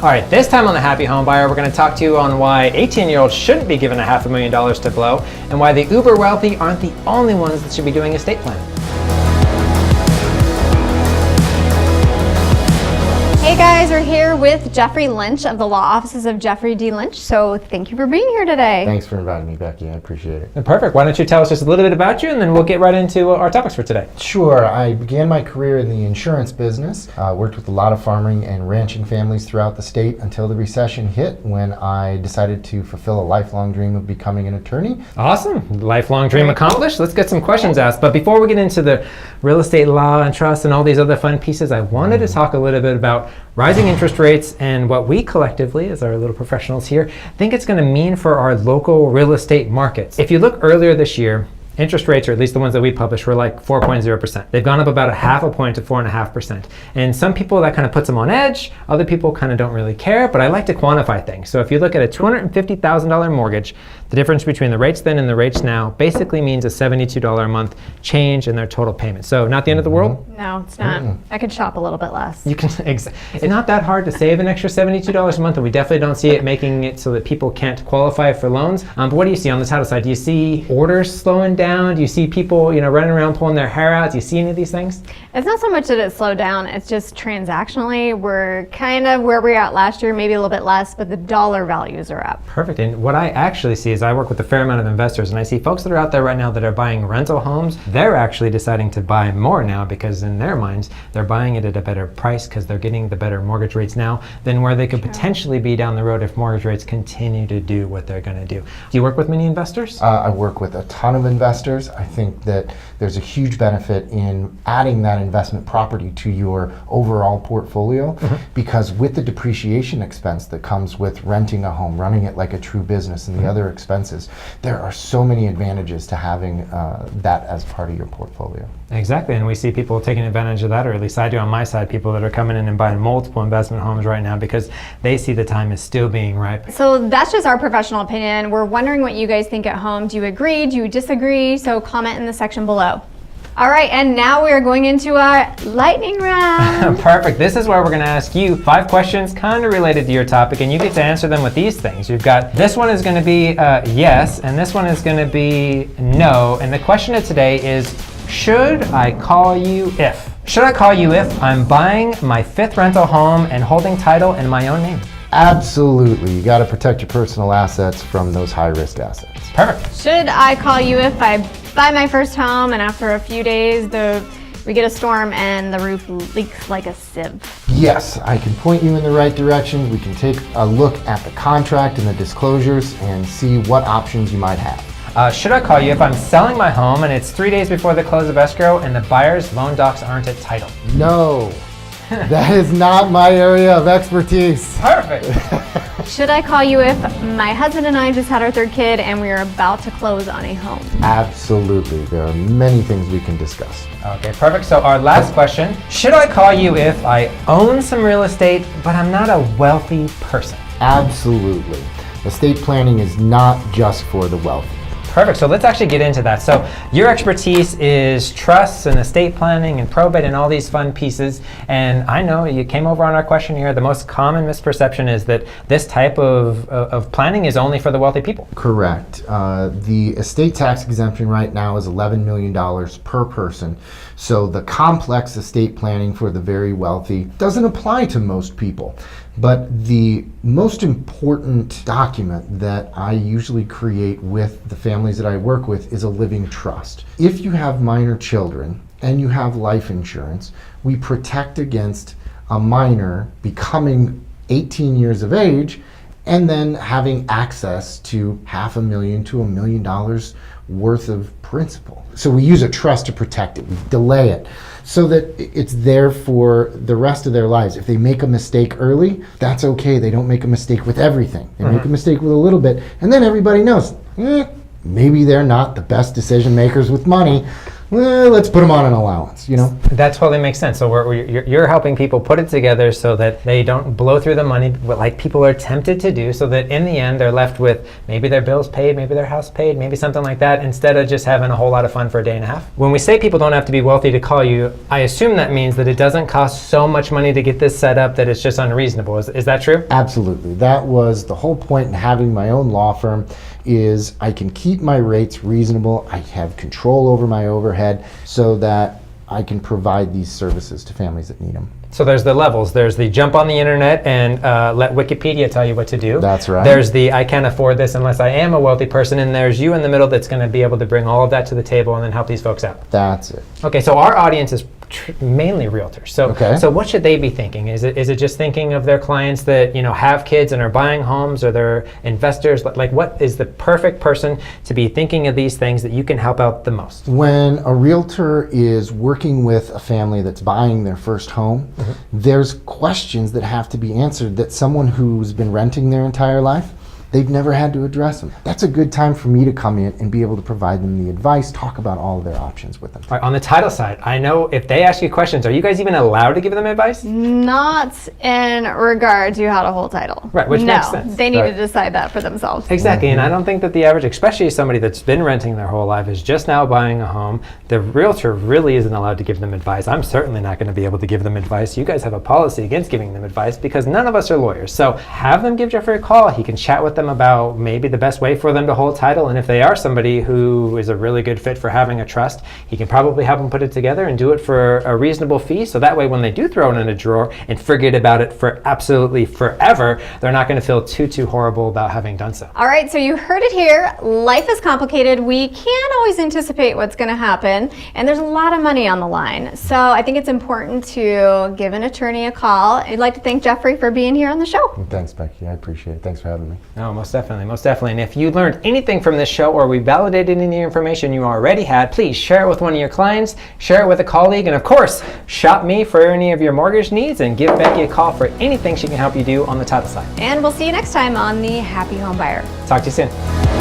All right, this time on The Happy Home Buyer, we're going to talk to you on why 18-year-olds shouldn't be given $500,000 to blow, and why the uber wealthy aren't the only ones that should be doing estate planning. Hey guys, we're here with Jeffrey Lynch of the law offices of Jeffrey D. Lynch. So thank you for being here today. Thanks for inviting me, Becky. I appreciate it. Perfect. Why don't you tell us just a little bit about you, and then we'll get right into our topics for today. Sure. I began my career in the insurance business. Worked with a lot of farming and ranching families throughout the state until the recession hit, when I decided to fulfill a lifelong dream of becoming an attorney. Awesome. Lifelong dream accomplished. Let's get some questions asked. But before we get into the real estate law and trust and all these other fun pieces, I wanted to talk a little bit about rising interest rates and what we collectively, as our little professionals here, think it's going to mean for our local real estate markets. If you look earlier this year, interest rates, or at least the ones that we published, were like 4.0%. They've gone up about 0.5 point to 4.5%. And some people, that kind of puts them on edge. Other people kind of don't really care, but I like to quantify things. So if you look at a $250,000 mortgage, the difference between the rates then and the rates now basically means a $72 a month change in their total payment. So not the end of the world? No, it's not. I could shop a little bit less. You can. It's not that hard to save an extra $72 a month, and we definitely don't see it making it so that people can't qualify for loans. But what do you see on the title side? Do you see orders slowing down? Do you see people, running around pulling their hair out? Do you see any of these things? It's not so much that it slowed down. It's just transactionally, we're kind of where we were at last year, maybe a little bit less, but the dollar values are up. Perfect. And what I actually see is I work with a fair amount of investors, and I see folks that are out there right now that are buying rental homes. They're actually deciding to buy more now because in their minds, they're buying it at a better price because they're getting the better mortgage rates now than where they could potentially be down the road if mortgage rates continue to do what they're going to do. Do you work with many investors? I work with a ton of investors. I think that there's a huge benefit in adding that investment property to your overall portfolio, because with the depreciation expense that comes with renting a home, running it like a true business, and the other expenses, there are so many advantages to having that as part of your portfolio. Exactly, and we see people taking advantage of that, or at least I do on my side, people that are coming in and buying multiple investment homes right now because they see the time is still being ripe. So that's just our professional opinion. We're wondering what you guys think at home. Do you agree? Do you disagree? So comment in the section below. All right, and now we are going into our lightning round. Perfect. This is where we're going to ask you 5 questions kind of related to your topic, and you get to answer them with these things. You've got, this one is going to be yes, and this one is going to be no. And the question of today is, should I call you if? Should I call you if I'm buying my 5th rental home and holding title in my own name? Absolutely. You got to protect your personal assets from those high-risk assets. Perfect. Should I call you if I buy my first home and after a few days we get a storm and the roof leaks like a sieve? Yes, I can point you in the right direction. We can take a look at the contract and the disclosures and see what options you might have. Should I call you if I'm selling my home and it's 3 days before the close of escrow and the buyer's loan docs aren't at title? No, that is not my area of expertise. Perfect. Should I call you if my husband and I just had our 3rd kid and we are about to close on a home? Absolutely. There are many things we can discuss. Okay, perfect. So our last question, should I call you if I own some real estate, but I'm not a wealthy person? Absolutely. Estate planning is not just for the wealthy. Perfect. So let's actually get into that. So your expertise is trusts and estate planning and probate and all these fun pieces. And I know you came over on our questionnaire. The most common misperception is that this type of planning is only for the wealthy people. Correct. The estate tax exemption right now is $11 million per person. So the complex estate planning for the very wealthy doesn't apply to most people. But the most important document that I usually create with the families that I work with is a living trust. If you have minor children and you have life insurance, we protect against a minor becoming 18 years of age and then having access to $500,000 to $1 million worth of principal. So we use a trust to protect it. We delay it so that it's there for the rest of their lives. If they make a mistake early, that's okay. They don't make a mistake with everything. They make a mistake with a little bit, and then everybody knows, maybe they're not the best decision makers with money. well, let's put them on an allowance, you know? That totally makes sense. So you're helping people put it together so that they don't blow through the money like people are tempted to do, so that in the end they're left with maybe their bills paid, maybe their house paid, maybe something like that, instead of just having a whole lot of fun for a day and a half. When we say people don't have to be wealthy to call you, I assume that means that it doesn't cost so much money to get this set up that it's just unreasonable. Is that true? Absolutely. That was the whole point in having my own law firm, is I can keep my rates reasonable. I have control over my overhead so that I can provide these services to families that need them. So there's the levels. There's the jump on the internet and let Wikipedia tell you what to do. That's right. There's the I can't afford this unless I am a wealthy person, and there's you in the middle that's going to be able to bring all of that to the table and then help these folks out. That's it. Okay, so our audience is mainly realtors. So, Okay. so what should they be thinking? Is it just thinking of their clients that have kids and are buying homes, or they're investors? Like, what is the perfect person to be thinking of these things that you can help out the most? When a realtor is working with a family that's buying their first home, there's questions that have to be answered that someone who's been renting their entire life, they've never had to address them. That's a good time for me to come in and be able to provide them the advice, talk about all of their options with them. All right, on the title side, I know if they ask you questions, are you guys even allowed to give them advice? Not in regard to how to hold title. Right, which no, makes sense. they need Right. to decide that for themselves. Exactly, and I don't think that the average, especially somebody that's been renting their whole life, is just now buying a home. The realtor really isn't allowed to give them advice. I'm certainly not going to be able to give them advice. You guys have a policy against giving them advice because none of us are lawyers. So have them give Jeffrey a call. He can chat with them about maybe the best way for them to hold title, and if they are somebody who is a really good fit for having a trust, he can probably help them put it together and do it for a reasonable fee, so that way when they do throw it in a drawer and forget about it for absolutely forever, they're not going to feel too horrible about having done so. All right, so you heard it here. Life is complicated. We can't always anticipate what's going to happen, and there's a lot of money on the line. So I think it's important to give an attorney a call. I'd like to thank Jeffrey for being here on the show. Thanks, Becky. I appreciate it. Thanks for having me. Oh, most definitely, most definitely. And if you learned anything from this show, or we validated any information you already had, please share it with one of your clients, share it with a colleague, and of course, shop me for any of your mortgage needs, and give Becky a call for anything she can help you do on the title side. And we'll see you next time on the Happy Home Buyer. Talk to you soon.